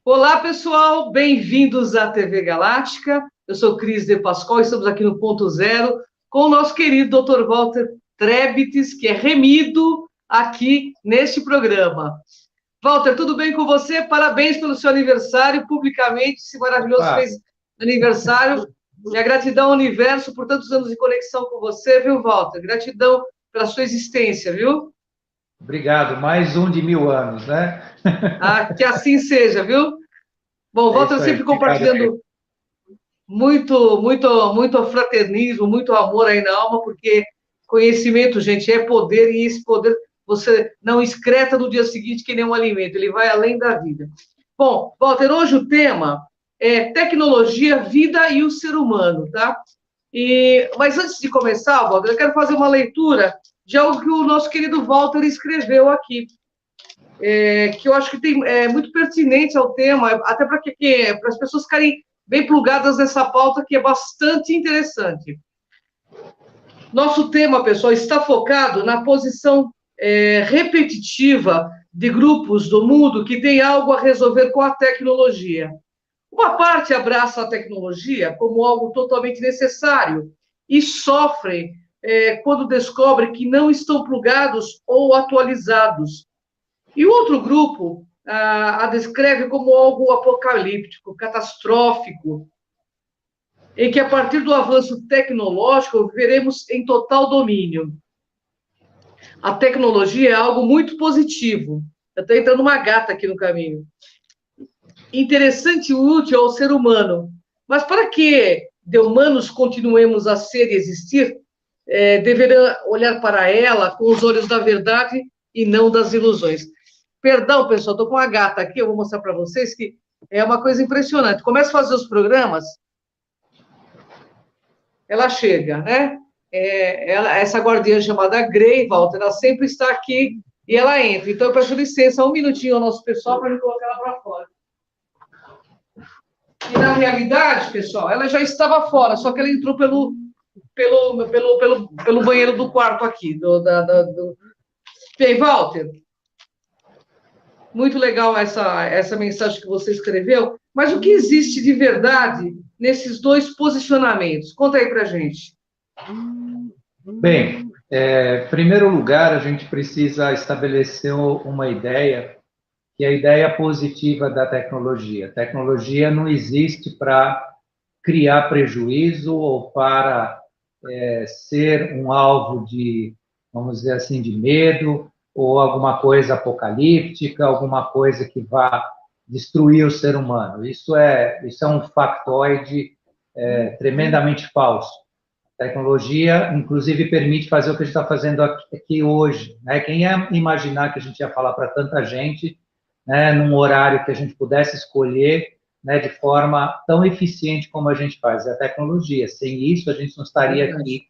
Olá, pessoal, bem-vindos à TV Galáctica. Eu sou Cris de Pascoal, estamos aqui no Ponto Zero com o nosso querido Dr. Walter Trebtes, que é remido aqui neste programa. Walter, tudo bem com você? Parabéns pelo seu aniversário, publicamente, esse maravilhoso Opa. fez aniversário. Minha gratidão ao universo por tantos anos de conexão com você, viu, Walter? Gratidão pela sua existência, viu? Obrigado. Mais um de 1000 anos, né? Ah, que assim seja, viu? Bom, É Walter isso aí. sempre Obrigado aí. compartilhando muito fraternismo, muito amor aí na alma, porque conhecimento, gente, é poder, e esse poder você não excreta no dia seguinte que nem um alimento, ele vai além da vida. Bom, Walter, hoje o tema é tecnologia, vida e o ser humano, tá? Mas antes de começar, Walter, eu quero fazer uma leitura de algo que o nosso querido Walter escreveu aqui, que eu acho que é muito pertinente ao tema, até para as pessoas ficarem bem plugadas nessa pauta, que é bastante interessante. Nosso tema, pessoal, está focado na posição repetitiva de grupos do mundo que têm algo a resolver com a tecnologia. Uma parte abraça a tecnologia como algo totalmente necessário e sofre quando descobre que não estão plugados ou atualizados. E o outro grupo a descreve como algo apocalíptico, catastrófico, em que, a partir do avanço tecnológico, viveremos em total domínio. A tecnologia é algo muito positivo. Está entrando uma gata aqui no caminho. Interessante e útil ao ser humano. Mas para que de humanos continuemos a ser e existir, deverá olhar para ela com os olhos da verdade e não das ilusões. Perdão, pessoal, estou com a gata aqui, eu vou mostrar para vocês que é uma coisa impressionante. Começa a fazer os programas, ela chega, né? Essa guardiã chamada Grey, Walter, ela sempre está aqui e ela entra. Então, eu peço licença, um minutinho ao nosso pessoal para me colocar ela para fora. E, na realidade, pessoal, ela já estava fora, só que ela entrou pelo banheiro do quarto aqui. Bem, Walter, muito legal essa mensagem que você escreveu, mas o que existe de verdade nesses dois posicionamentos? Conta aí para a gente. Bem, em primeiro lugar, a gente precisa estabelecer uma ideia, que é a ideia positiva da tecnologia. A tecnologia não existe para criar prejuízo ou para ser um alvo de, vamos dizer assim, de medo ou alguma coisa apocalíptica, alguma coisa que vá destruir o ser humano. Isso é um factoide tremendamente falso. A tecnologia, inclusive, permite fazer o que a gente está fazendo aqui hoje, né? Quem ia imaginar que a gente ia falar para tanta gente, né, num horário que a gente pudesse escolher, né, de forma tão eficiente como a gente faz? É a tecnologia. Sem isso, a gente não estaria aqui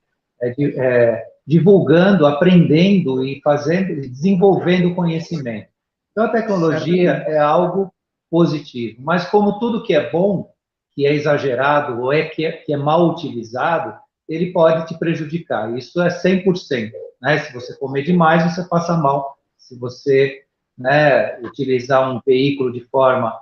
divulgando, aprendendo e fazendo, desenvolvendo conhecimento. Então, a tecnologia é algo positivo, mas como tudo que é bom, que é exagerado ou que é mal utilizado, ele pode te prejudicar. Isso é 100%. Né? Se você comer demais, você passa mal. Se você, né, utilizar um veículo de forma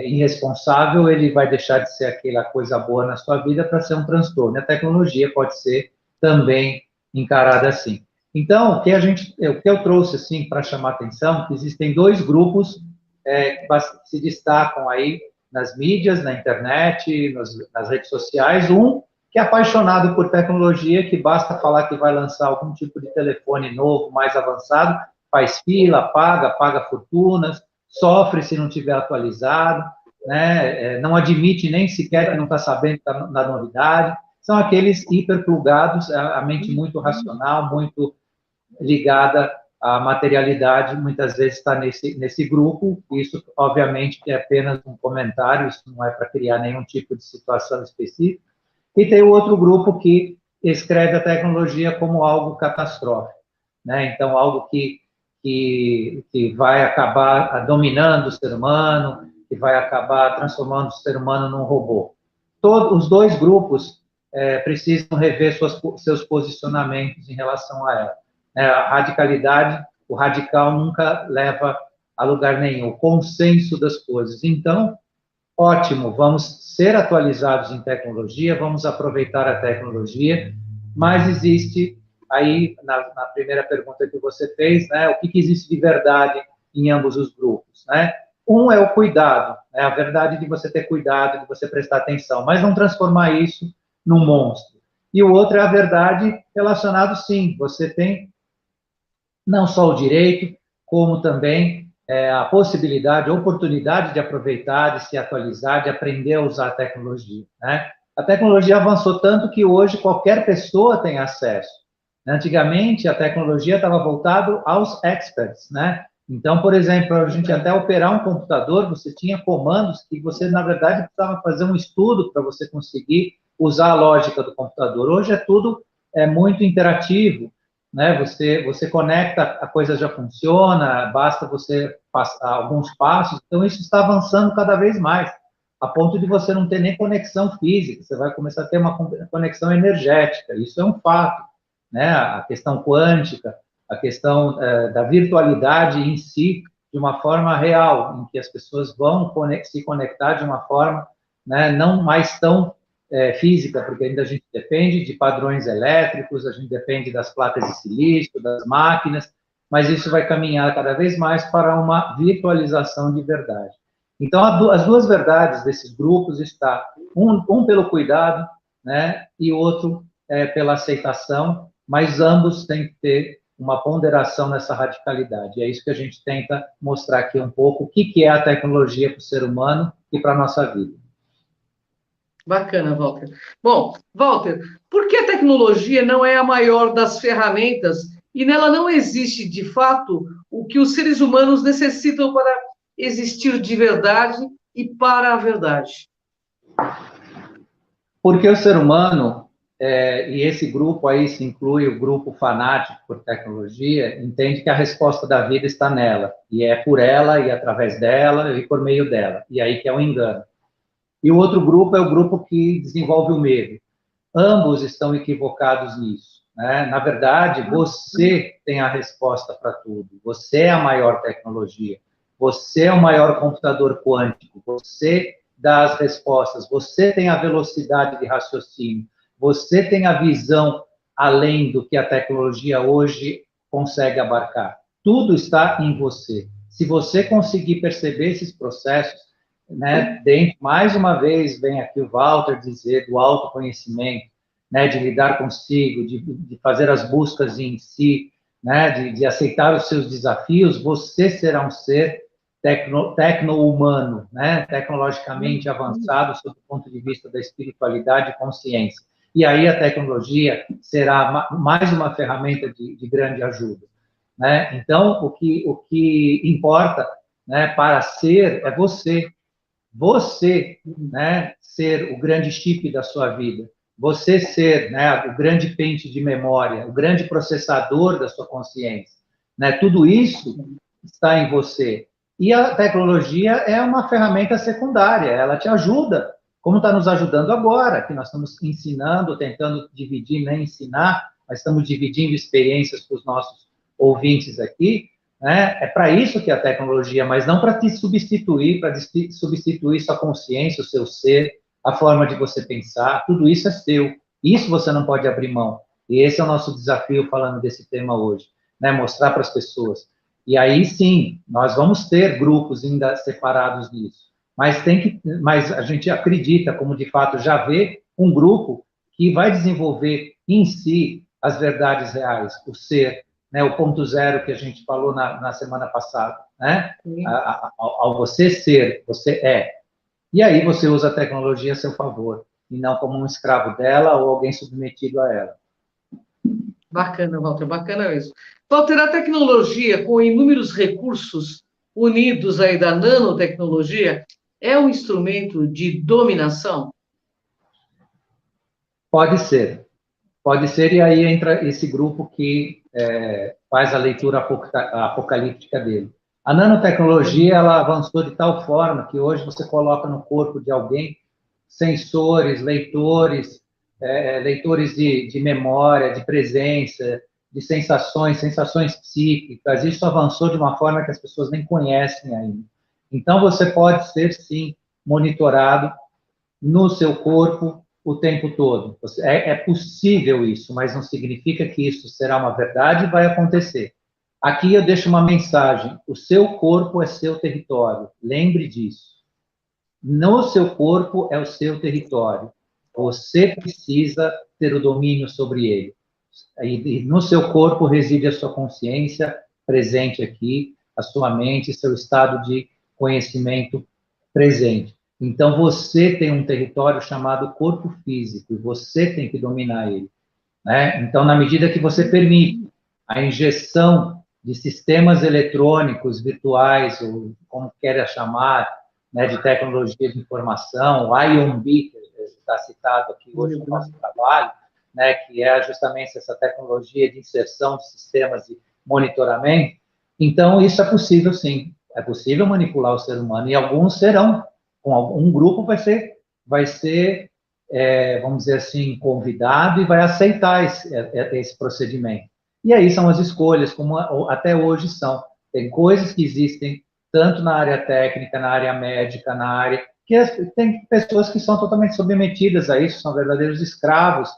irresponsável, ele vai deixar de ser aquela coisa boa na sua vida para ser um transtorno. A tecnologia pode ser também encarada assim. Então, o que eu trouxe assim para chamar atenção, que existem dois grupos que se destacam aí nas mídias, na internet, nas redes sociais. Um que é apaixonado por tecnologia, que basta falar que vai lançar algum tipo de telefone novo, mais avançado, faz fila, paga fortunas, sofre se não tiver atualizado, né? Não admite nem sequer que não está sabendo da novidade. São aqueles hiperplugados, a mente muito racional, muito ligada à materialidade, muitas vezes está nesse grupo. Isso, obviamente, é apenas um comentário, isso não é para criar nenhum tipo de situação específica. E tem o outro grupo que escreve a tecnologia como algo catastrófico, né? Então, algo que vai acabar dominando o ser humano, que vai acabar transformando o ser humano num robô. Os dois grupos precisam rever seus posicionamentos em relação a ela. A radicalidade, o radical nunca leva a lugar nenhum, o consenso das coisas. Então, ótimo, vamos ser atualizados em tecnologia, vamos aproveitar a tecnologia, mas existe aí, na primeira pergunta que você fez, né, o que existe de verdade em ambos os grupos, né? Um é o cuidado, né, a verdade de você ter cuidado, de você prestar atenção, mas não transformar isso num monstro. E o outro é a verdade relacionado, sim, você tem não só o direito, como também a possibilidade, a oportunidade de aproveitar, de se atualizar, de aprender a usar a tecnologia, né? A tecnologia avançou tanto que hoje qualquer pessoa tem acesso. Antigamente, a tecnologia estava voltada aos experts, né? Então, por exemplo, a gente até operar um computador, você tinha comandos que você, na verdade, precisava fazer um estudo para você conseguir usar a lógica do computador. Hoje é tudo muito interativo, né? Você conecta, a coisa já funciona, basta você passar alguns passos. Então, isso está avançando cada vez mais, a ponto de você não ter nem conexão física, você vai começar a ter uma conexão energética, isso é um fato, né? A questão quântica, a questão da virtualidade em si, de uma forma real, em que as pessoas vão se conectar de uma forma, né, não mais tão física, porque ainda a gente depende de padrões elétricos, a gente depende das placas de silício, das máquinas, mas isso vai caminhar cada vez mais para uma virtualização de verdade. Então, as duas verdades desses grupos está um pelo cuidado, né, e outro pela aceitação, mas ambos têm que ter uma ponderação nessa radicalidade. É isso que a gente tenta mostrar aqui um pouco, o que é a tecnologia para o ser humano e para a nossa vida. Bacana, Walter. Bom, Walter, por que a tecnologia não é a maior das ferramentas e nela não existe, de fato, o que os seres humanos necessitam para existir de verdade e para a verdade? Porque o ser humano, e esse grupo aí se inclui o grupo fanático por tecnologia, entende que a resposta da vida está nela, e é por ela, e através dela, e por meio dela, e aí que é o engano. E o outro grupo é o grupo que desenvolve o medo. Ambos estão equivocados nisso, né? Na verdade, você tem a resposta para tudo. Você é a maior tecnologia. Você é o maior computador quântico. Você dá as respostas. Você tem a velocidade de raciocínio. Você tem a visão além do que a tecnologia hoje consegue abarcar. Tudo está em você. Se você conseguir perceber esses processos, né, dentro, mais uma vez, vem aqui o Walter dizer do autoconhecimento, né, de lidar consigo, de fazer as buscas em si, né, de aceitar os seus desafios, você será um ser tecno-humano, né, tecnologicamente avançado, sob o ponto de vista da espiritualidade e consciência. E aí a tecnologia será mais uma ferramenta de grande ajuda, né? Então, o que importa, né, para ser é você, né, ser o grande chip da sua vida, você ser, né, o grande pente de memória, o grande processador da sua consciência, né? Tudo isso está em você. E a tecnologia é uma ferramenta secundária, ela te ajuda, como está nos ajudando agora, que nós estamos ensinando, tentando dividir, nem ensinar, mas estamos dividindo experiências para os nossos ouvintes aqui, né? É para isso que a tecnologia, mas não para te substituir, para substituir sua consciência, o seu ser, a forma de você pensar, tudo isso é seu. Isso você não pode abrir mão. E esse é o nosso desafio falando desse tema hoje, né? Mostrar para as pessoas. E aí sim, nós vamos ter grupos ainda separados nisso. Mas a gente acredita, como de fato já vê, um grupo que vai desenvolver em si as verdades reais, o ser, né, o ponto zero que a gente falou na semana passada, né? Ao você ser, você é. E aí você usa a tecnologia a seu favor, e não como um escravo dela ou alguém submetido a ela. Bacana, Walter, bacana isso. Walter, a tecnologia, com inúmeros recursos unidos aí da nanotecnologia, é um instrumento de dominação? Pode ser, e aí entra esse grupo que faz a leitura apocalíptica dele. A nanotecnologia, ela avançou de tal forma que hoje você coloca no corpo de alguém sensores, leitores de memória, de presença, de sensações, sensações psíquicas, isso avançou de uma forma que as pessoas nem conhecem ainda. Então, você pode ser, sim, monitorado no seu corpo o tempo todo. É possível isso, mas não significa que isso será uma verdade e vai acontecer. Aqui eu deixo uma mensagem: o seu corpo é seu território, lembre disso. No seu corpo é o seu território. Você precisa ter o domínio sobre ele. E no seu corpo reside a sua consciência presente aqui, a sua mente, seu estado de conhecimento presente. Então, você tem um território chamado corpo físico, e você tem que dominar ele, né? Então, na medida que você permite a injeção de sistemas eletrônicos, virtuais, ou como queira chamar, né, de tecnologia de informação, o IOMB, que está citado aqui hoje no nosso trabalho, né, que é justamente essa tecnologia de inserção de sistemas de monitoramento. Então, isso é possível, sim. É possível manipular o ser humano, e alguns serão. Um grupo vai ser vamos dizer assim, convidado e vai aceitar esse procedimento. E aí são as escolhas, como até hoje são. Tem coisas que existem tanto na área técnica, na área médica, na área... tem pessoas que são totalmente submetidas a isso, são verdadeiros escravos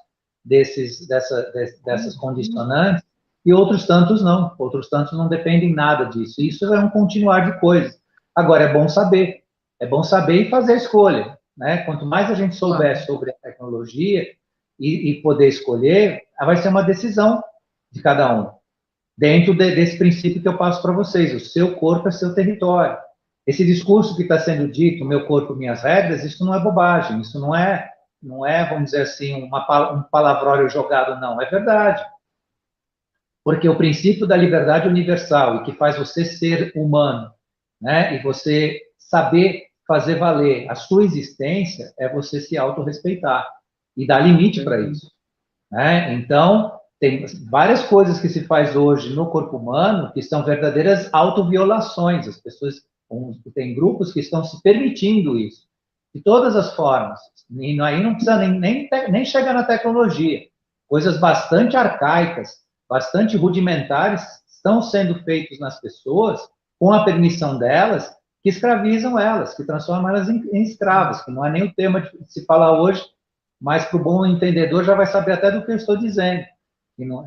dessas condicionantes, e outros tantos não dependem nada disso. Isso é um continuar de coisas. Agora, é bom saber e fazer a escolha, né? Quanto mais a gente souber sobre a tecnologia e poder escolher, vai ser uma decisão de cada um, dentro desse princípio que eu passo para vocês: o seu corpo é seu território. Esse discurso que está sendo dito, meu corpo, minhas regras, isso não é bobagem, isso não é, vamos dizer assim, um palavrório jogado, não, é verdade. Porque o princípio da liberdade universal, e que faz você ser humano, né, e você saber fazer valer a sua existência, é você se autorrespeitar e dar limite para isso, né? Então, tem várias coisas que se faz hoje no corpo humano que são verdadeiras autoviolações. As pessoas, tem grupos que estão se permitindo isso, de todas as formas. E aí não precisa nem chegar na tecnologia. Coisas bastante arcaicas, bastante rudimentares estão sendo feitos nas pessoas, com a permissão delas, que escravizam elas, que transformam elas em escravas, que não é nem o tema de se falar hoje, mas para o bom entendedor já vai saber até do que eu estou dizendo, que não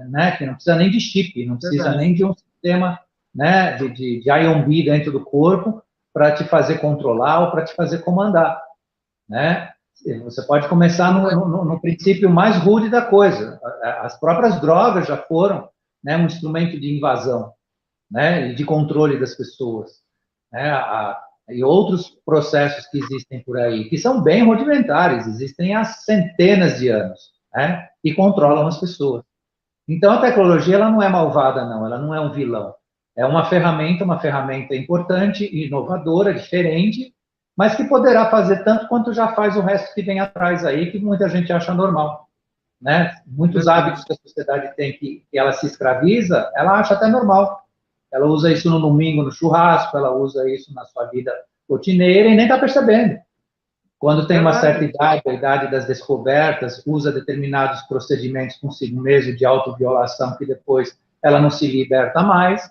precisa nem de chip, não precisa nem de um sistema, né, de IOMB dentro do corpo para te fazer controlar ou para te fazer comandar, né? Você pode começar no princípio mais rude da coisa. As próprias drogas já foram, né, um instrumento de invasão, né, e de controle das pessoas, né, e outros processos que existem por aí, que são bem rudimentares, existem há centenas de anos, né, e controlam as pessoas. Então, a tecnologia, ela não é malvada, não, ela não é um vilão. É uma ferramenta importante, inovadora, diferente, mas que poderá fazer tanto quanto já faz o resto que vem atrás aí, que muita gente acha normal, né? Muitos hábitos que a sociedade tem que ela se escraviza, ela acha até normal. Ela usa isso no domingo, no churrasco, ela usa isso na sua vida rotineira e nem está percebendo. Quando tem uma certa idade, a idade das descobertas, usa determinados procedimentos consigo mesmo de autoviolação que depois ela não se liberta mais.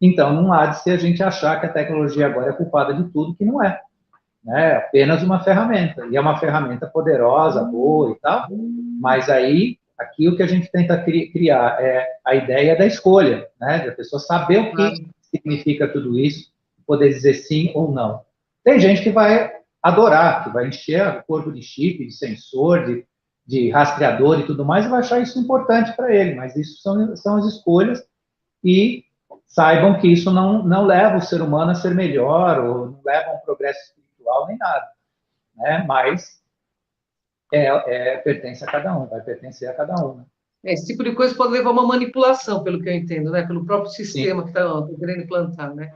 Então, não há de ser a gente achar que a tecnologia agora é culpada de tudo, que não é. É apenas uma ferramenta, e é uma ferramenta poderosa, boa e tal, mas aí, aqui o que a gente tenta criar é a ideia da escolha, né, da pessoa saber o que significa tudo isso, poder dizer sim ou não. Tem gente que vai adorar, que vai encher o corpo de chip, de sensor, de rastreador e tudo mais, e vai achar isso importante para ele, mas isso são as escolhas, e saibam que isso não leva o ser humano a ser melhor, ou não leva a um progresso espiritual, nem nada, né? Mas pertence a cada um, vai pertencer a cada um. Né? Esse tipo de coisa pode levar a uma manipulação, pelo que eu entendo, né? Pelo próprio sistema que está querendo implantar, né?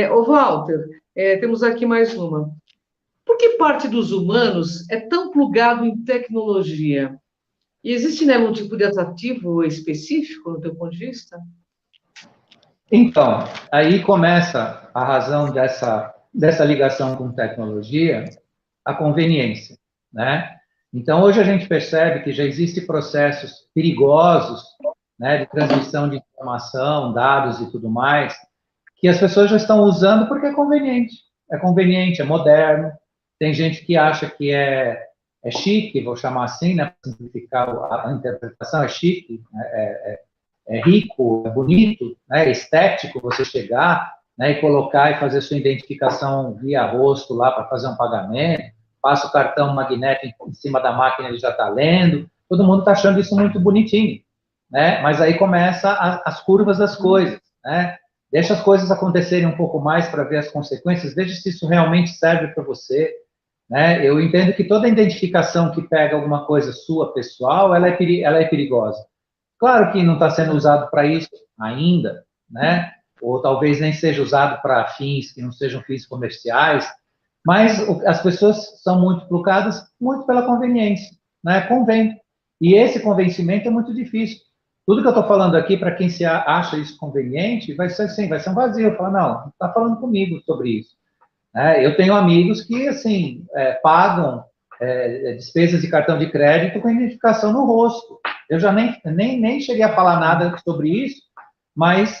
Ô, Walter, temos aqui mais uma. Por que parte dos humanos é tão plugado em tecnologia? E existe, né, um tipo de atrativo específico, no teu ponto de vista? Então, aí começa a razão dessa ligação com tecnologia, a conveniência, né? Então, hoje a gente percebe que já existem processos perigosos né, de transmissão de informação, dados e tudo mais, que as pessoas já estão usando porque é conveniente, é moderno. Tem gente que acha que é chique, vou chamar assim, né, para simplificar a interpretação, é chique, é rico, é bonito, né, é estético você chegar, né, e colocar e fazer sua identificação via rosto lá para fazer um pagamento, passa o cartão magnético em cima da máquina, ele já está lendo, todo mundo está achando isso muito bonitinho, né, mas aí começa as curvas das coisas, né, deixa as coisas acontecerem um pouco mais para ver as consequências, veja se isso realmente serve para você, né, eu entendo que toda identificação que pega alguma coisa sua, pessoal, ela é perigosa. Claro que não está sendo usado para isso ainda, né? Ou talvez nem seja usado para fins que não sejam fins comerciais, mas as pessoas são muito trucadas muito pela conveniência, né? Convém. E esse convencimento é muito difícil. Tudo que eu estou falando aqui, para quem se acha isso conveniente, vai ser assim, vai ser um vazio. Falar, não está falando comigo sobre isso. Eu tenho amigos que, assim, pagam despesas de cartão de crédito com identificação no rosto. Eu já nem cheguei a falar nada sobre isso, mas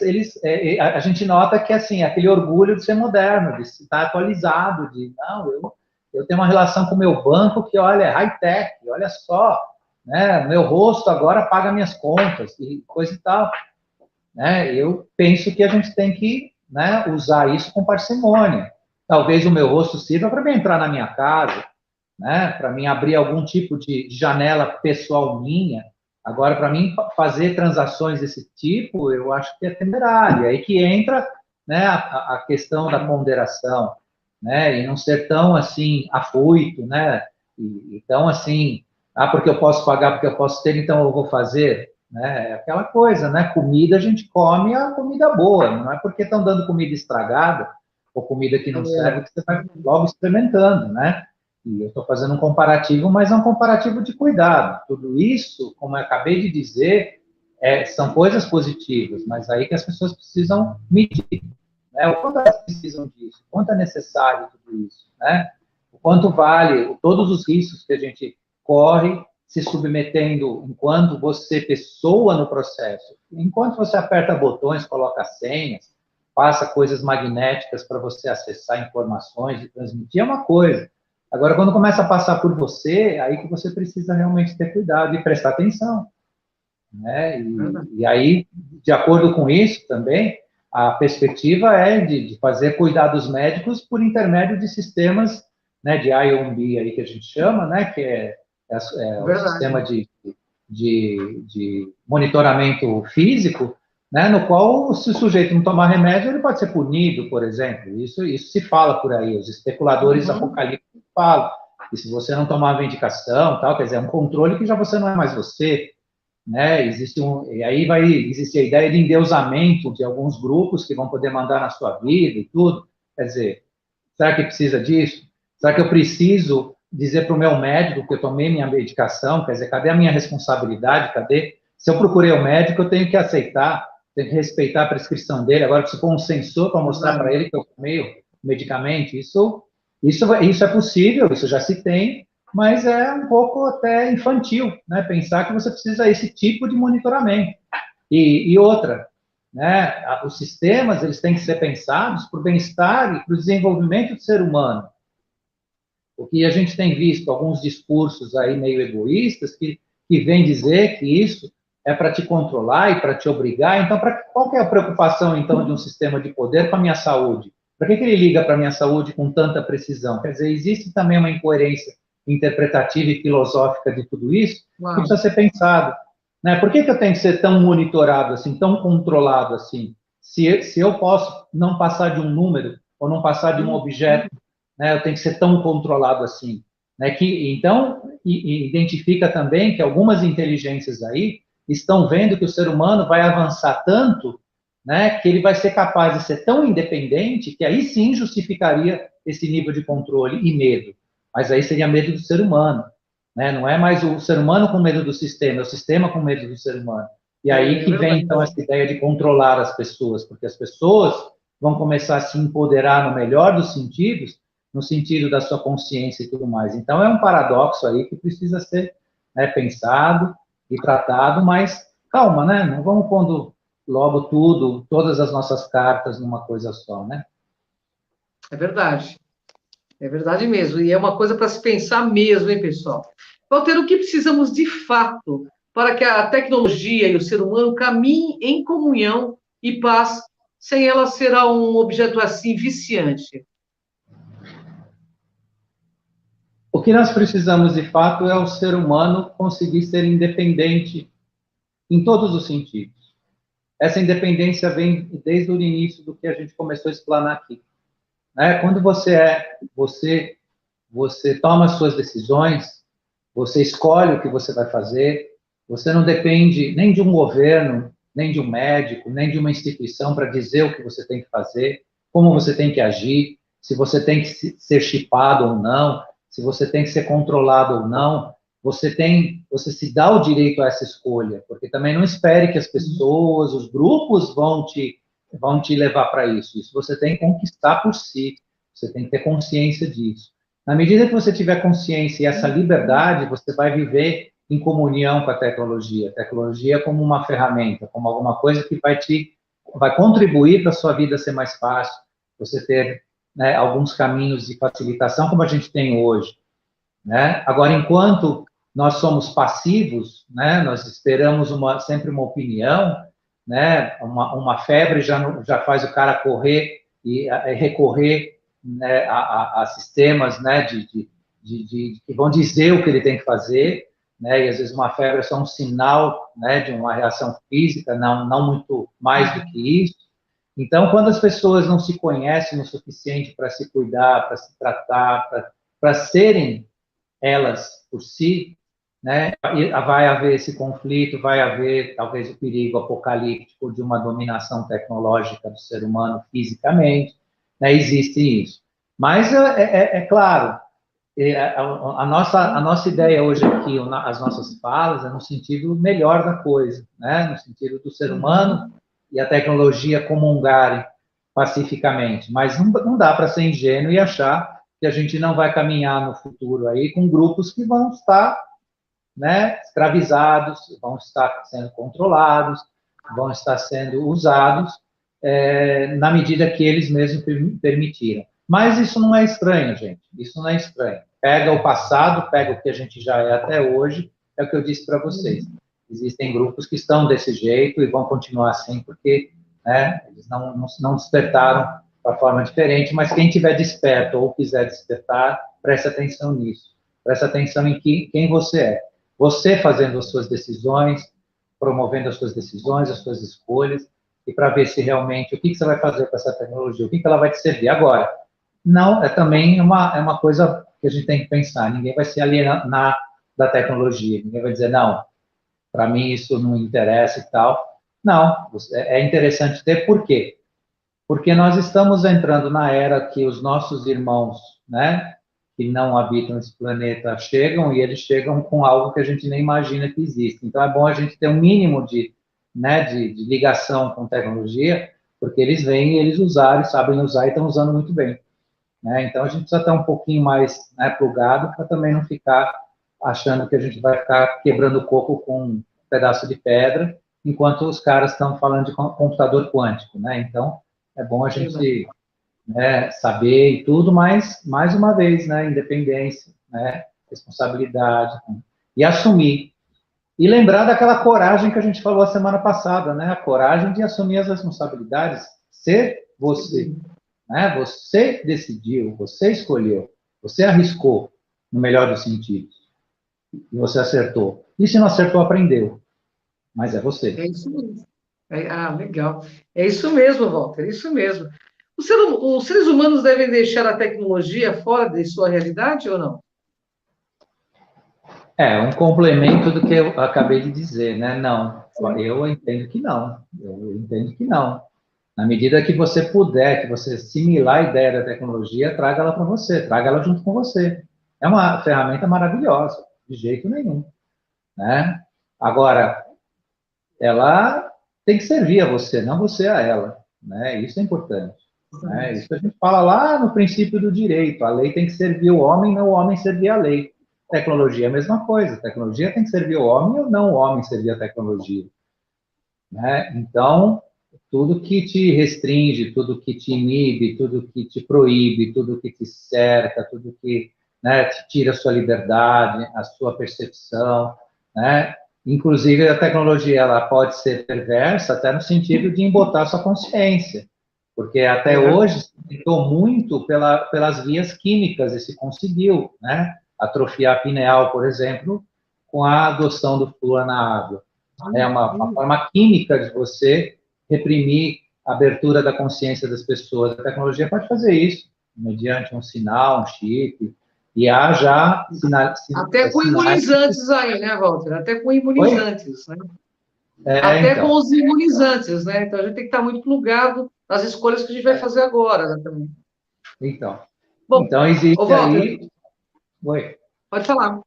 a gente nota que, assim, aquele orgulho de ser moderno, de estar atualizado, de, não, eu tenho uma relação com o meu banco que, olha, é high-tech, olha só, né, meu rosto agora paga minhas contas, e coisa e tal. Eu penso que a gente tem que, né, usar isso com parcimônia. Talvez o meu rosto sirva para mim entrar na minha casa, né, para mim abrir algum tipo de janela pessoal minha. Agora, para mim fazer transações desse tipo, eu acho que é temerário. Aí que entra, né, a questão da ponderação, né, e não ser tão assim afoito, né, então assim, porque eu posso pagar, porque eu posso ter, então eu vou fazer, né, é aquela coisa, né, comida a gente come a comida boa, não é porque estão dando comida estragada ou comida que não serve que você vai logo experimentando, né? E eu estou fazendo um comparativo, mas é um comparativo de cuidado. Tudo isso, como eu acabei de dizer, são coisas positivas, mas aí que as pessoas precisam medir, né? O quanto elas precisam disso, o quanto é necessário tudo isso, né? O quanto vale todos os riscos que a gente corre se submetendo enquanto você, pessoa no processo, enquanto você aperta botões, coloca senhas, passa coisas magnéticas para você acessar informações e transmitir, é uma coisa. Agora, quando começa a passar por você, aí que você precisa realmente ter cuidado e prestar atenção, né? E aí, de acordo com isso também, a perspectiva é de fazer cuidados médicos por intermédio de sistemas, né, de IOMB aí que a gente chama, né, que é o sistema de monitoramento físico, né, no qual, se o sujeito não tomar remédio, ele pode ser punido, por exemplo. Isso se fala por aí, os especuladores apocalípticos falam. E se você não tomar a medicação, tal, quer dizer, é um controle que já você não é mais você, né? E aí vai existir a ideia de endeusamento de alguns grupos que vão poder mandar na sua vida e tudo. Quer dizer, será que precisa disso? Será que eu preciso dizer para o meu médico que eu tomei minha medicação? Quer dizer, cadê a minha responsabilidade? Cadê? Se eu procurei o médico, eu tenho que aceitar, tenho que respeitar a prescrição dele. Agora, se for um sensor para mostrar para ele que eu tomei o medicamento, isso é possível, isso já se tem, mas é um pouco até infantil, né? Pensar que você precisa desse tipo de monitoramento. E outra, né? Os sistemas, eles têm que ser pensados para o bem-estar e para o desenvolvimento do ser humano. Porque a gente tem visto alguns discursos aí meio egoístas que vêm dizer que isso é para te controlar e para te obrigar. Então, qual que é a preocupação, então, de um sistema de poder com a minha saúde? Para que ele liga para a minha saúde com tanta precisão? Quer dizer, existe também uma incoerência interpretativa e filosófica de tudo isso que precisa ser pensado. Né? Por que eu tenho que ser tão monitorado assim, tão controlado assim? Se eu posso não passar de um número ou não passar de um objeto, né, eu tenho que ser tão controlado assim. Né? Então, identifica também que algumas inteligências aí estão vendo que o ser humano vai avançar tanto, né, que ele vai ser capaz de ser tão independente que aí sim justificaria esse nível de controle e medo. Mas aí seria medo do ser humano, né? Não é mais o ser humano com medo do sistema, é o sistema com medo do ser humano. E aí que vem, então, essa ideia de controlar as pessoas, porque as pessoas vão começar a se empoderar no melhor dos sentidos, no sentido da sua consciência e tudo mais. Então, é um paradoxo aí que precisa ser, né, pensado e tratado, mas calma, né? Não vamos pondo logo tudo, todas as nossas cartas numa coisa só, né? É verdade. É verdade mesmo. E é uma coisa para se pensar mesmo, hein, pessoal? Walter, o que precisamos de fato para que a tecnologia e o ser humano caminhem em comunhão e paz, sem ela ser um objeto assim viciante? O que nós precisamos, de fato, é o ser humano conseguir ser independente em todos os sentidos. Essa independência vem desde o início do que a gente começou a explanar aqui. Né? Quando você toma as suas decisões, você escolhe o que você vai fazer, você não depende nem de um governo, nem de um médico, nem de uma instituição para dizer o que você tem que fazer, como você tem que agir, se você tem que ser chipado ou não, se você tem que ser controlado ou não. Você se dá o direito a essa escolha, porque também não espere que as pessoas, os grupos vão te levar para isso. Isso você tem que conquistar por si. Você tem que ter consciência disso. Na medida que você tiver consciência e essa liberdade, você vai viver em comunhão com a tecnologia como uma ferramenta, como alguma coisa que vai contribuir para a sua vida ser mais fácil, você ter, né, alguns caminhos de facilitação como a gente tem hoje, né? Agora, enquanto nós somos passivos, né, nós esperamos sempre uma opinião, né, uma febre já faz o cara correr e recorrer, né, a sistemas, né, que vão dizer o que ele tem que fazer, né, e às vezes uma febre é só um sinal, né, de uma reação física, não muito mais do que isso. Então, quando as pessoas não se conhecem o suficiente para se cuidar, para se tratar, para serem elas por si, né, vai haver esse conflito, vai haver talvez o perigo apocalíptico de uma dominação tecnológica do ser humano fisicamente, né, existe isso. Mas é claro, a nossa ideia hoje aqui, as nossas falas, é no sentido melhor da coisa, né, no sentido do ser humano e a tecnologia comungarem pacificamente, mas não dá para ser ingênuo e achar que a gente não vai caminhar no futuro aí com grupos que vão estar, né, escravizados, vão estar sendo controlados, vão estar sendo usados na medida que eles mesmos permitiram. Mas isso não é estranho, gente. Isso não é estranho. Pega o passado, pega o que a gente já é até hoje, é o que eu disse para vocês. Existem grupos que estão desse jeito e vão continuar assim, porque, né, eles não despertaram para forma diferente, mas quem tiver desperto ou quiser despertar, preste atenção nisso. Preste atenção em quem você é. Você fazendo as suas decisões, promovendo as suas decisões, as suas escolhas, e para ver se realmente, o que você vai fazer com essa tecnologia, o que ela vai te servir. Agora, não, é também uma coisa que a gente tem que pensar, ninguém vai se alienar da tecnologia, ninguém vai dizer, não, para mim isso não interessa e tal. Não, é interessante ter, por quê? Porque nós estamos entrando na era que os nossos irmãos, né, que não habitam esse planeta chegam, e eles chegam com algo que a gente nem imagina que existe. Então, é bom a gente ter um mínimo né, de ligação com tecnologia, porque eles vêm e eles usaram, sabem usar e estão usando muito bem. Né? Então, a gente precisa estar um pouquinho mais, né, plugado para também não ficar achando que a gente vai ficar quebrando o coco com um pedaço de pedra, enquanto os caras estão falando de computador quântico. Né? Então, é bom a gente, né, saber e tudo, mas, mais uma vez, né, independência, né, responsabilidade, e assumir. E lembrar daquela coragem que a gente falou a semana passada, né, a coragem de assumir as responsabilidades, ser você. Né, você decidiu, você escolheu, você arriscou, no melhor dos sentidos, e você acertou. E se não acertou, aprendeu. Mas é você. É isso mesmo. Legal. É isso mesmo, Walter, é isso mesmo. Os seres humanos devem deixar a tecnologia fora de sua realidade ou não? É um complemento do que eu acabei de dizer, né? Não, eu entendo que não. Eu entendo que não. Na medida que você puder, que você assimilar a ideia da tecnologia, traga ela para você, traga ela junto com você. É uma ferramenta maravilhosa, de jeito nenhum, né? Agora, ela tem que servir a você, não você a ela, né? Isso é importante. Né? Isso a gente fala lá no princípio do direito. A lei tem que servir o homem, não o homem servir a lei. Tecnologia é a mesma coisa. A tecnologia tem que servir o homem ou não o homem servir a tecnologia. né? Então, tudo que te restringe, tudo que te inibe, tudo que te proíbe, tudo que te cerca, tudo que, né, te tira a sua liberdade, a sua percepção, né? Inclusive, a tecnologia ela pode ser perversa até no sentido de embotar sua consciência, porque até hoje se tentou muito pelas vias químicas e se conseguiu, né? Atrofiar a pineal, por exemplo, com a adoção do flúor na água. É uma forma química de você reprimir a abertura da consciência das pessoas. A tecnologia pode fazer isso, mediante um sinal, um chip, e há já Até com sinais... imunizantes aí, né, Walter? Até com Oi? imunizantes, né? É, Até com então. os imunizantes, né? Então a gente tem que estar muito plugado nas escolhas que a gente vai fazer agora, né, também. Então, Bom, então ô existe Walter, aí... Oi? pode falar.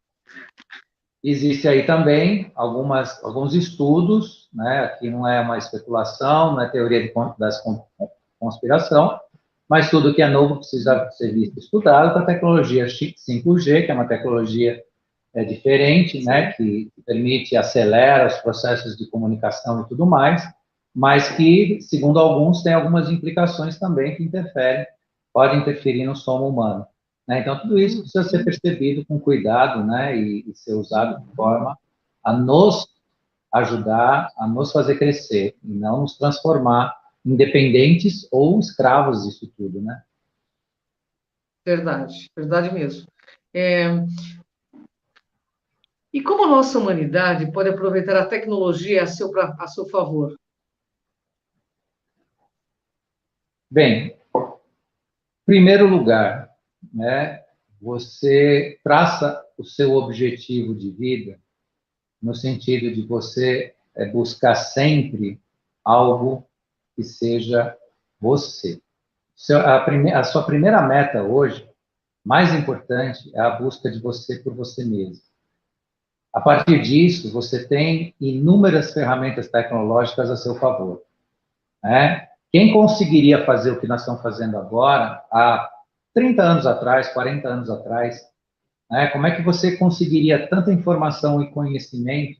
Existe aí também alguns estudos, né? Aqui não é uma especulação, não é teoria das conspiração, mas tudo que é novo precisa ser visto e estudado. Com a tecnologia 5G, que é uma tecnologia diferente, né? Que permite, acelera os processos de comunicação e tudo mais, mas que, segundo alguns, tem algumas implicações também que interferem, podem interferir no sono humano, né? Então, tudo isso precisa ser percebido com cuidado, né? E ser usado de forma a nos ajudar, a nos fazer crescer, e não nos transformar em dependentes ou escravos disso tudo, né? Verdade, verdade mesmo. É, e como a nossa humanidade pode aproveitar a tecnologia a seu favor? Bem, em primeiro lugar, né? Você traça o seu objetivo de vida no sentido de você buscar sempre algo que seja você. A sua primeira meta hoje, mais importante, é a busca de você por você mesmo. A partir disso, você tem inúmeras ferramentas tecnológicas a seu favor, né? Quem conseguiria fazer o que nós estamos fazendo agora, há 30 anos atrás, 40 anos atrás, né? Como é que você conseguiria tanta informação e conhecimento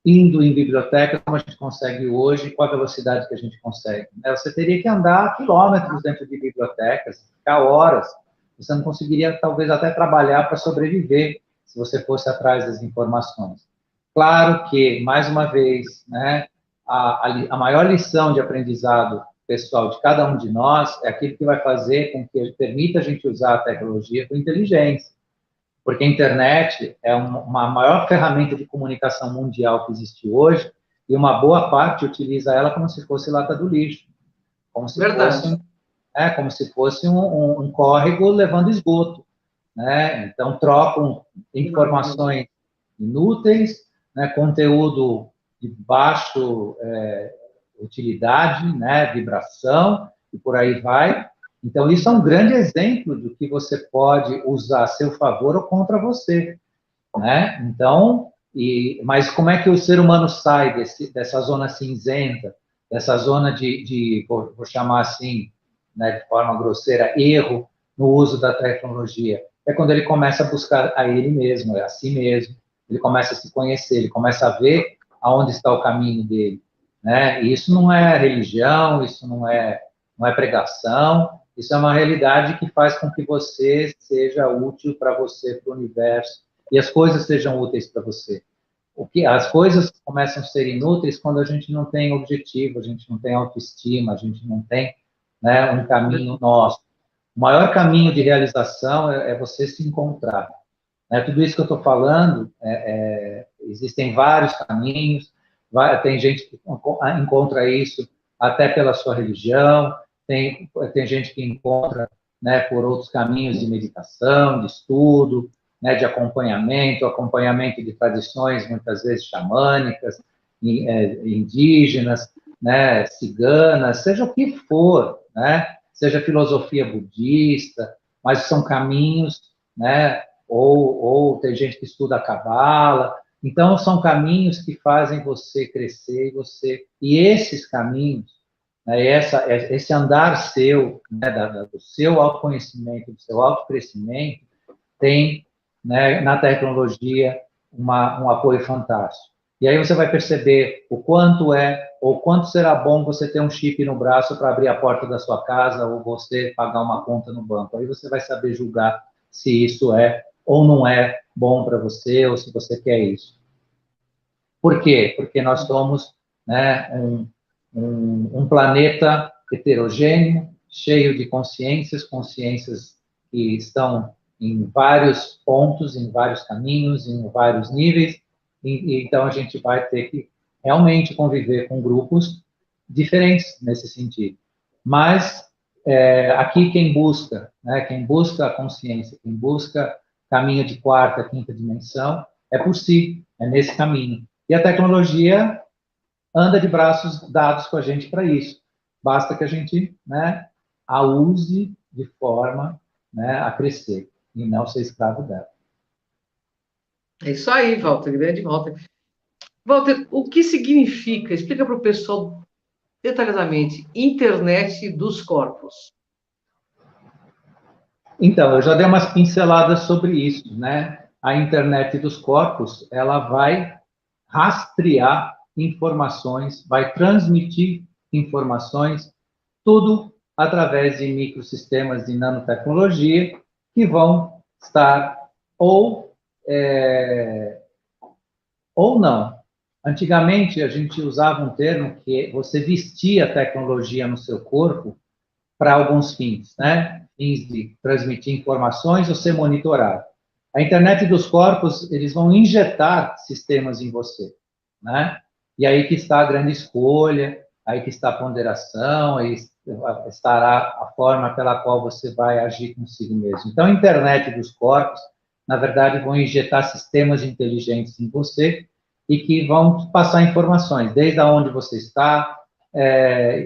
indo em biblioteca como a gente consegue hoje, com a velocidade que a gente consegue, né? Você teria que andar quilômetros dentro de bibliotecas, ficar horas. Você não conseguiria, talvez, até trabalhar para sobreviver se você fosse atrás das informações. Claro que, mais uma vez, né, a maior lição de aprendizado pessoal de cada um de nós é aquilo que vai fazer com que permita a gente usar a tecnologia com inteligência, porque a internet é uma maior ferramenta de comunicação mundial que existe hoje, e uma boa parte utiliza ela como se fosse lata do lixo, como se Verdade. fosse, como se fosse um córrego levando esgoto, né? Então, trocam informações inúteis, né? Conteúdo de baixo utilidade, né? Vibração, e por aí vai. Então, isso é um grande exemplo do que você pode usar a seu favor ou contra você, né? Então, mas como é que o ser humano sai dessa zona cinzenta, dessa zona vou chamar assim, né, de forma grosseira, erro no uso da tecnologia? É quando ele começa a buscar a ele mesmo, a si mesmo, ele começa a se conhecer, ele começa a ver aonde está o caminho dele, né? E isso não é religião, isso não é pregação, isso é uma realidade que faz com que você seja útil para você, para o universo, e as coisas sejam úteis para você. As coisas começam a ser inúteis quando a gente não tem objetivo, a gente não tem autoestima, a gente não tem, né, um caminho nosso. O maior caminho de realização é você se encontrar, né? Tudo isso que eu estou falando, existem vários caminhos, tem gente que encontra isso até pela sua religião, tem gente que encontra, né, por outros caminhos de meditação, de estudo, né, de acompanhamento de tradições, muitas vezes xamânicas, indígenas, né, ciganas, seja o que for, né, seja filosofia budista, mas são caminhos, né, ou tem gente que estuda a cabala, então são caminhos que fazem você crescer e esses caminhos, né, esse andar seu, né, do seu autoconhecimento, do seu autocrescimento, tem, né, na tecnologia um apoio fantástico. E aí você vai perceber o quanto é ou quanto será bom você ter um chip no braço para abrir a porta da sua casa, ou você pagar uma conta no banco. Aí você vai saber julgar se isso é ou não é bom para você, ou se você quer isso. Por quê? Porque nós somos, né, um planeta heterogêneo, cheio de consciências que estão em vários pontos, em vários caminhos, em vários níveis, e então a gente vai ter que realmente conviver com grupos diferentes nesse sentido. Mas aqui quem busca a consciência, quem busca caminho de quarta, quinta dimensão, é por si, é nesse caminho. E a tecnologia anda de braços dados com a gente para isso. Basta que a gente, né, a use de forma, né, a crescer e não ser escravo dela. É isso aí, Walter, grande Walter. Walter, o que significa, explica para o pessoal detalhadamente, internet dos corpos. Então, eu já dei umas pinceladas sobre isso, né? A internet dos corpos, ela vai rastrear informações, vai transmitir informações, tudo através de microsistemas de nanotecnologia que vão estar ou não. Antigamente, a gente usava um termo que você vestia a tecnologia no seu corpo para alguns fins, né? Fins de transmitir informações ou ser monitorado. A internet dos corpos, eles vão injetar sistemas em você, né? E aí que está a grande escolha, aí que está a ponderação, aí estará a forma pela qual você vai agir consigo mesmo. Então, a internet dos corpos, na verdade, vão injetar sistemas inteligentes em você e que vão passar informações, desde onde você está,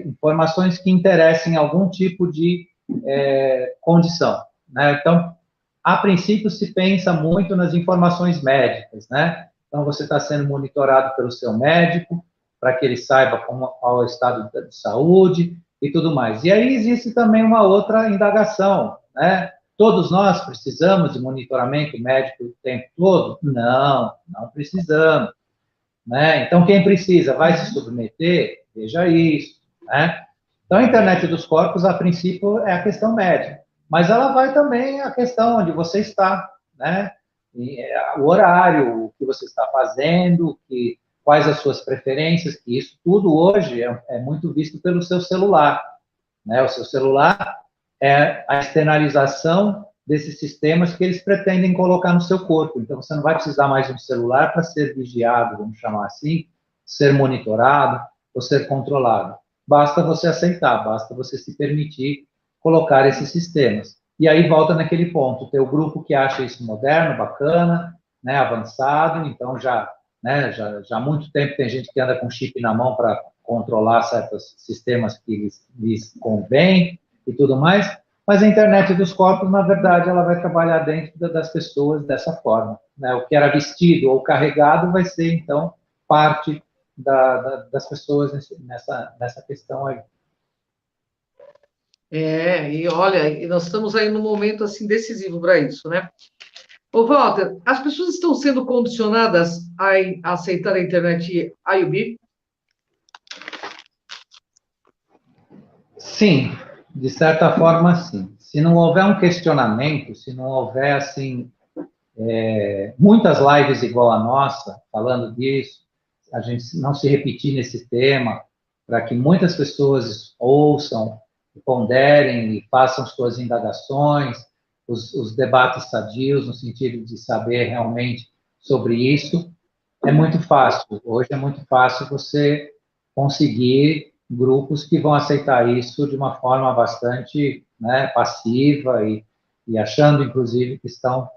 informações que interessem algum tipo de condição, né? Então, a princípio, se pensa muito nas informações médicas, né? Então, você está sendo monitorado pelo seu médico, para que ele saiba qual é o estado de saúde e tudo mais. E aí existe também uma outra indagação, né? Todos nós precisamos de monitoramento médico o tempo todo? Não, não precisamos, né? Então, quem precisa vai se submeter? Veja isso, né? Então, a internet dos corpos, a princípio, é a questão médica, mas ela vai também a questão onde você está, né? O horário, o que você está fazendo, quais as suas preferências, que isso tudo hoje é muito visto pelo seu celular, né? O seu celular é a externalização desses sistemas que eles pretendem colocar no seu corpo. Então, você não vai precisar mais de um celular para ser vigiado, vamos chamar assim, ser monitorado ou ser controlado. Basta você aceitar, basta você se permitir colocar esses sistemas. E aí volta naquele ponto, tem o grupo que acha isso moderno, bacana, né, avançado, então já há muito tempo tem gente que anda com chip na mão para controlar certos sistemas que lhes convém e tudo mais, mas a internet dos corpos, na verdade, ela vai trabalhar dentro das pessoas dessa forma, né? O que era vestido ou carregado vai ser, então, parte das pessoas nessa questão aí. E olha, e nós estamos aí num momento assim decisivo para isso, né? Ô, Walter, as pessoas estão sendo condicionadas a aceitar a internet A e o B? Sim, de certa forma, sim. Se não houver um questionamento, se não houver, assim, muitas lives igual a nossa, falando disso, a gente não se repetir nesse tema, para que muitas pessoas ouçam, ponderem e façam suas indagações, os debates sadios, no sentido de saber realmente sobre isso, é muito fácil. Hoje é muito fácil você conseguir grupos que vão aceitar isso de uma forma bastante, né, passiva e achando, inclusive, que estão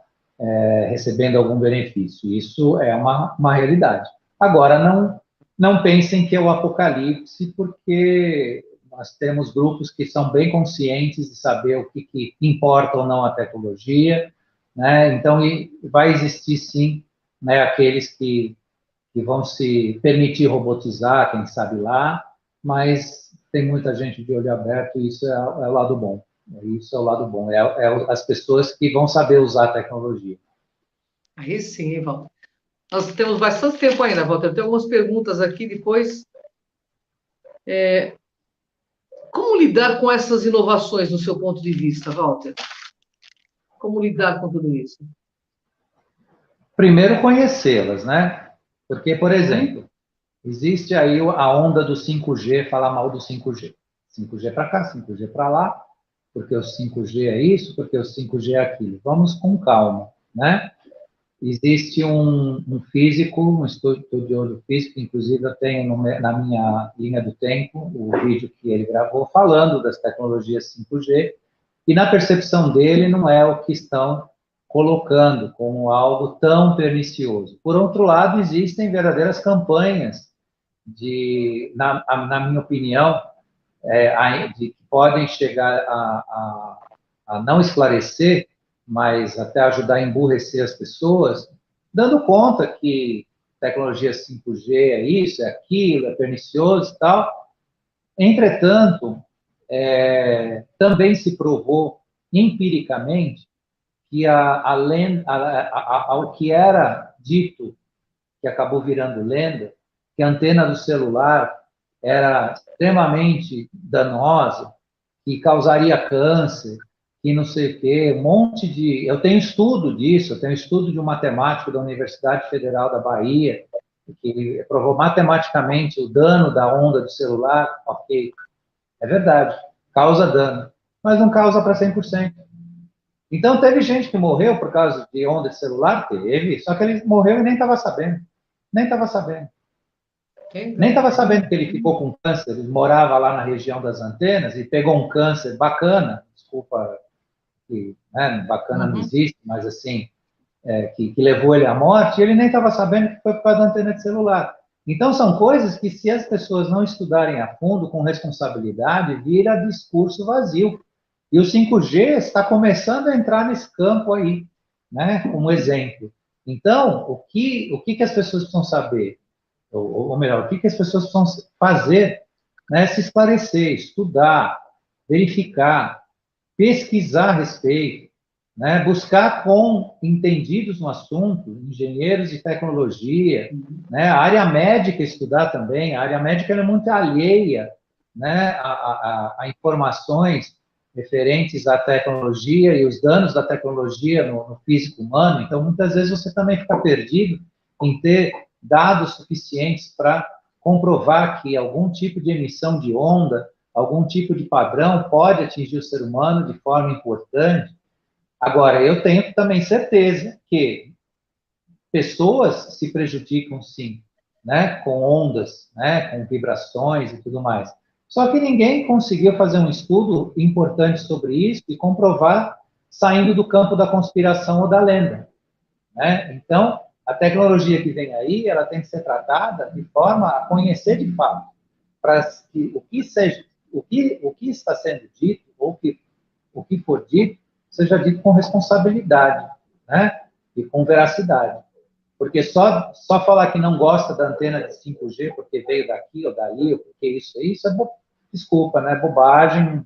recebendo algum benefício. Isso é uma realidade. Agora, não pensem que é o apocalipse, porque nós temos grupos que são bem conscientes de saber o que importa ou não a tecnologia, né? Então, vai existir, sim, né, aqueles que vão se permitir robotizar, quem sabe lá, mas tem muita gente de olho aberto e isso é o lado bom. Isso é o lado bom, as pessoas que vão saber usar a tecnologia. Aí sim, Walter. Nós temos bastante tempo ainda, Walter. Eu tenho algumas perguntas aqui depois. Como lidar com essas inovações, do seu ponto de vista, Walter? Como lidar com tudo isso? Primeiro, conhecê-las, né? Porque, por exemplo, existe aí a onda do 5G, falar mal do 5G. 5G para cá, 5G para lá, porque o 5G é isso, porque o 5G é aquilo. Vamos com calma, né? Existe um físico, um estudioso físico, inclusive eu tenho na minha linha do tempo o vídeo que ele gravou falando das tecnologias 5G, e na percepção dele não é o que estão colocando como algo tão pernicioso. Por outro lado, existem verdadeiras campanhas na minha opinião, que podem chegar a não esclarecer, mas até ajudar a emburrecer as pessoas, dando conta que tecnologia 5G é isso, é aquilo, é pernicioso e tal. Entretanto, também se provou empiricamente que ao que era dito, que acabou virando lenda, que a antena do celular era extremamente danosa, que causaria câncer, que não sei o quê, um monte de... Eu tenho estudo disso, eu tenho estudo de um matemático da Universidade Federal da Bahia, que provou matematicamente o dano da onda do celular, ok, é verdade, causa dano, mas não causa para 100%. Então, teve gente que morreu por causa de onda de celular? Teve, só que ele morreu e nem estava sabendo. Nem estava sabendo. Nem estava sabendo que ele ficou com câncer. Ele morava lá na região das antenas e pegou um câncer bacana, desculpa, que, né, bacana não existe, mas assim, que levou ele à morte, e ele nem estava sabendo que foi por causa da antena de celular. Então, são coisas que, se as pessoas não estudarem a fundo, com responsabilidade, vira discurso vazio. E o 5G está começando a entrar nesse campo aí, né, como exemplo. Então, o que as pessoas precisam saber? Ou melhor, o que as pessoas precisam fazer? Né, se esclarecer, estudar, verificar, pesquisar a respeito, né, buscar com entendidos no assunto, engenheiros de tecnologia, né, a área médica estudar também. A área médica é muito alheia, né, a informações referentes à tecnologia e os danos da tecnologia no físico humano. Então, muitas vezes você também fica perdido em ter dados suficientes para comprovar que algum tipo de emissão de onda, algum tipo de padrão pode atingir o ser humano de forma importante. Agora, eu tenho também certeza que pessoas se prejudicam, sim, né, com ondas, né, com vibrações e tudo mais. Só que ninguém conseguiu fazer um estudo importante sobre isso e comprovar saindo do campo da conspiração ou da lenda, né? Então, a tecnologia que vem aí, ela tem que ser tratada de forma a conhecer de fato, para que o que está sendo dito, ou o que for dito, seja dito com responsabilidade, né? E com veracidade. Porque só falar que não gosta da antena de 5G porque veio daqui ou dali, ou porque isso desculpa, né? Bobagem,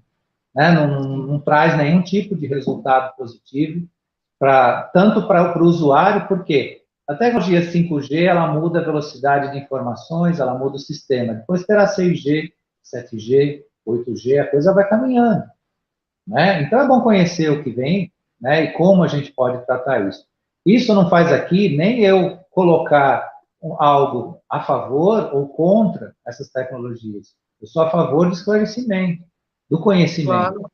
né? Não traz nenhum tipo de resultado positivo, tanto para o usuário, porque a tecnologia 5G, ela muda a velocidade de informações, ela muda o sistema. Depois terá 6G, 7G, 8G, a coisa vai caminhando, né? Então, é bom conhecer o que vem, né, e como a gente pode tratar isso. Isso não faz aqui nem eu colocar algo a favor ou contra essas tecnologias. Eu sou a favor do esclarecimento, do conhecimento, Claro.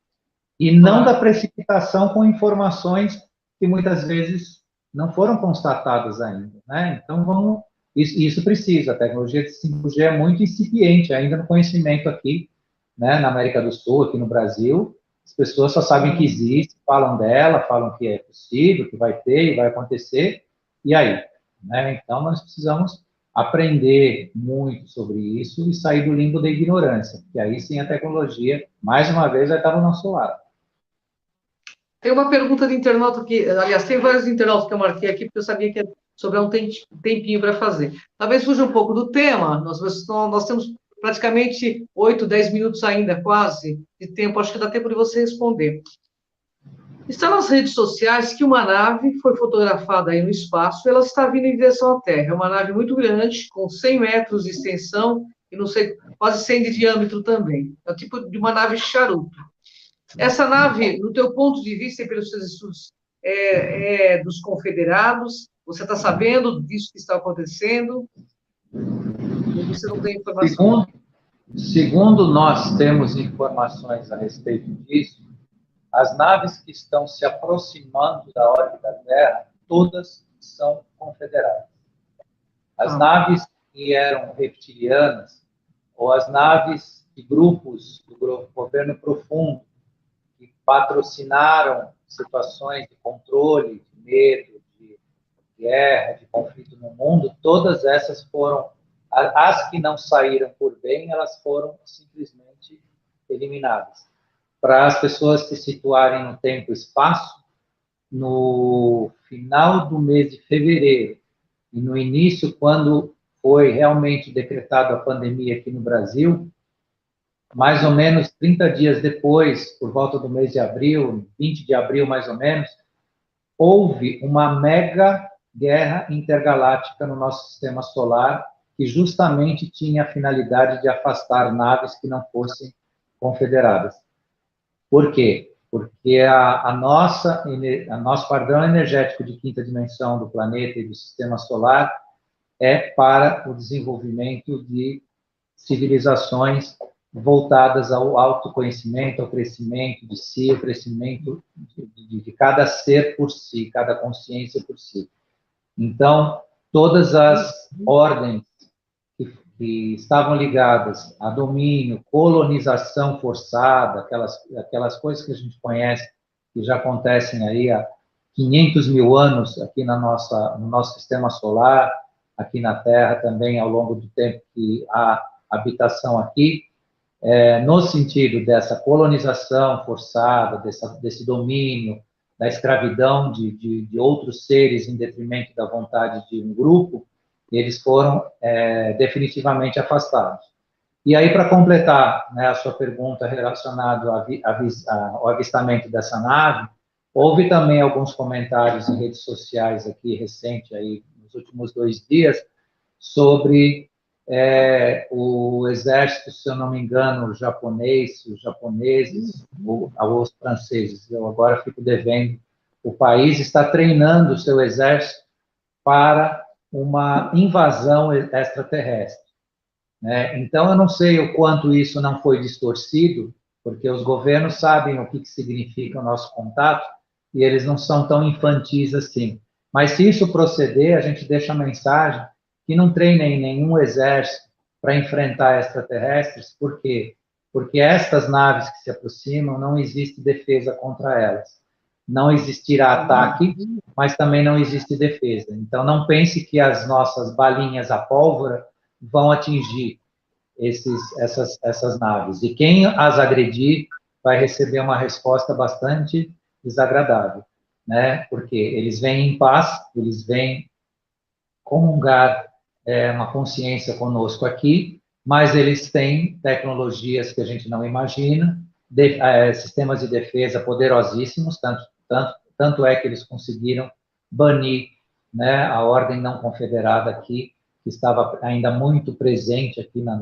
e não da precipitação com informações que muitas vezes não foram constatadas ainda, né? Então, isso precisa. A tecnologia de 5G é muito incipiente ainda no conhecimento aqui, né, na América do Sul, aqui no Brasil. As pessoas só sabem que existe, falam dela, falam que é possível, que vai ter e vai acontecer, e aí? Né? Então, nós precisamos aprender muito sobre isso e sair do limbo da ignorância, porque aí sim a tecnologia, mais uma vez, vai estar do nosso lado. Tem uma pergunta de internauta que, aliás, tem vários internautas que eu marquei aqui, porque eu sabia que ia sobrar um tempinho para fazer. Talvez fuja um pouco do tema, nós temos praticamente 8, 10 minutos ainda, quase, de tempo, acho que dá tempo de você responder. Está nas redes sociais que uma nave foi fotografada aí no espaço, ela está vindo em direção à Terra. É uma nave muito grande, com 100 metros de extensão e não sei, quase 100 de diâmetro também. É o tipo de uma nave charuto. Essa nave, no teu ponto de vista e pelos seus estudos, é dos confederados? Você está sabendo disso que está acontecendo? Ou você não tem informação? Segundo nós temos informações a respeito disso, as naves que estão se aproximando da órbita da Terra, todas são confederadas. As naves que eram reptilianas, ou as naves de grupos do governo profundo, que patrocinaram situações de controle, de medo, de guerra, de conflito no mundo, todas essas foram, as que não saíram por bem, elas foram simplesmente eliminadas. Para as pessoas se situarem no tempo e espaço, no final do mês de fevereiro e no início, quando foi realmente decretada a pandemia aqui no Brasil, mais ou menos 30 dias depois, por volta do mês de abril, 20 de abril mais ou menos, houve uma mega guerra intergaláctica no nosso sistema solar, que justamente tinha a finalidade de afastar naves que não fossem confederadas. Por quê? Porque nosso padrão energético de quinta dimensão do planeta e do sistema solar é para o desenvolvimento de civilizações voltadas ao autoconhecimento, ao crescimento de si, ao crescimento de cada ser por si, cada consciência por si. Então, todas as ordens que estavam ligadas a domínio, colonização forçada, aquelas coisas que a gente conhece, que já acontecem aí há 500 mil anos aqui no nosso sistema solar, aqui na Terra também, ao longo do tempo que há habitação aqui, no sentido dessa colonização forçada, desse domínio, da escravidão de outros seres em detrimento da vontade de um grupo, eles foram definitivamente afastados. E aí, para completar, né, a sua pergunta relacionada ao avistamento dessa nave, houve também alguns comentários em redes sociais aqui, recente, aí, nos últimos 2 dias, sobre o exército, se eu não me engano, japonês, os japoneses, ou os franceses, eu agora fico devendo, o país está treinando o seu exército para uma invasão extraterrestre. Né? Então, eu não sei o quanto isso não foi distorcido, porque os governos sabem o que significa o nosso contato e eles não são tão infantis assim. Mas se isso proceder, a gente deixa a mensagem que não treinem nenhum exército para enfrentar extraterrestres. Por quê? Porque estas naves que se aproximam, não existe defesa contra elas. Não existirá ataque, mas também não existe defesa. Então, não pense que as nossas balinhas à pólvora vão atingir essas naves. E quem as agredir vai receber uma resposta bastante desagradável, né? Porque eles vêm em paz, eles vêm comungar uma consciência conosco aqui, mas eles têm tecnologias que a gente não imagina, sistemas de defesa poderosíssimos, tanto é que eles conseguiram banir, né, a ordem não confederada aqui, que estava ainda muito presente aqui na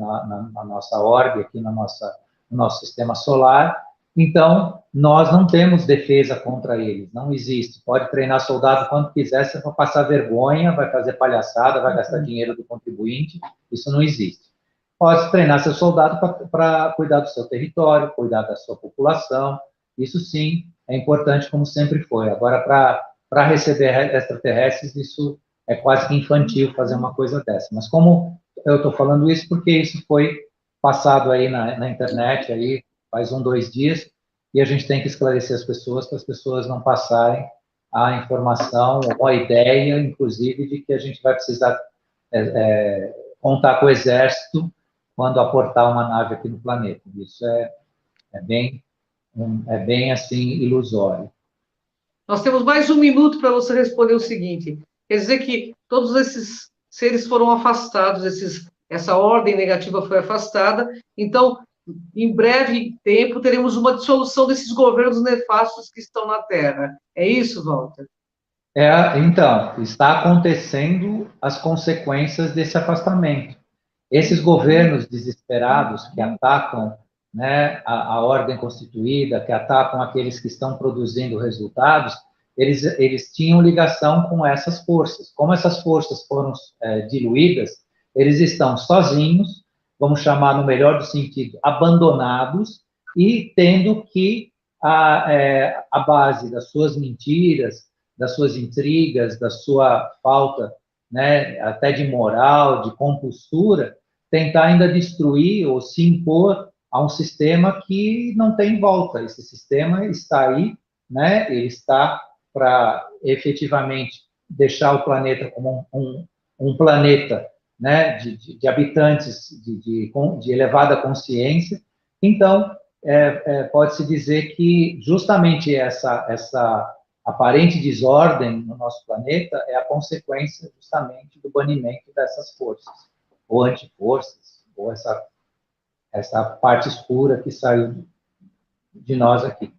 nossa orbe, aqui no nosso sistema solar. Então, nós não temos defesa contra eles, não existe. Pode treinar soldado quanto quiser, você vai passar vergonha, vai fazer palhaçada, vai gastar dinheiro do contribuinte, isso não existe. Pode treinar seu soldado para cuidar do seu território, cuidar da sua população, isso sim é importante, como sempre foi. Agora, para receber extraterrestres, isso é quase que infantil fazer uma coisa dessa. Mas como eu estou falando isso, porque isso foi passado aí na internet, aí, faz 2 dias, e a gente tem que esclarecer as pessoas, para as pessoas não passarem a informação ou a ideia, inclusive, de que a gente vai precisar contar com o exército quando aportar uma nave aqui no planeta. Isso é bem assim, ilusório. Nós temos mais 1 minuto para você responder o seguinte: quer dizer que todos esses seres foram afastados, essa ordem negativa foi afastada, então, em breve tempo, teremos uma dissolução desses governos nefastos que estão na Terra. É isso, Walter? Então, está acontecendo as consequências desse afastamento. Esses governos desesperados que atacam, né, a ordem constituída, que atacam aqueles que estão produzindo resultados, eles tinham ligação com essas forças. Como essas forças foram diluídas, eles estão sozinhos, vamos chamar no melhor do sentido, abandonados, e tendo que, a base das suas mentiras, das suas intrigas, da sua falta, né, até de moral, de compostura, tentar ainda destruir ou se impor a um sistema que não tem volta. Esse sistema está aí, né, ele está para efetivamente deixar o planeta como um planeta, né, de habitantes de elevada consciência. Então, pode-se dizer que justamente essa aparente desordem no nosso planeta é a consequência justamente do banimento dessas forças, ou antiforças, ou essa parte escura que saiu de nós aqui.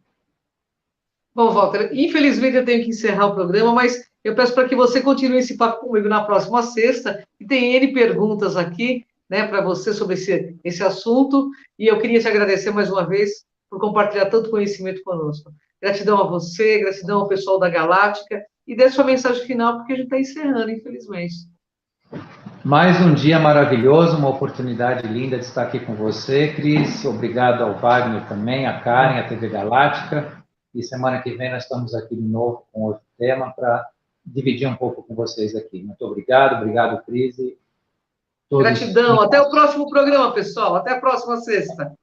Bom, Walter, infelizmente eu tenho que encerrar o programa, mas eu peço para que você continue esse papo comigo na próxima sexta, e tem N perguntas aqui, né, para você sobre esse assunto, e eu queria te agradecer mais uma vez por compartilhar tanto conhecimento conosco. Gratidão a você, gratidão ao pessoal da Galáctica, e dê sua mensagem final, porque a gente está encerrando, infelizmente. Mais um dia maravilhoso, uma oportunidade linda de estar aqui com você, Cris. Obrigado ao Wagner também, a Karen, a TV Galáctica. E semana que vem nós estamos aqui de novo com outro tema para dividir um pouco com vocês aqui. Muito obrigado, Cris. Gratidão. Até o próximo programa, pessoal. Até a próxima sexta.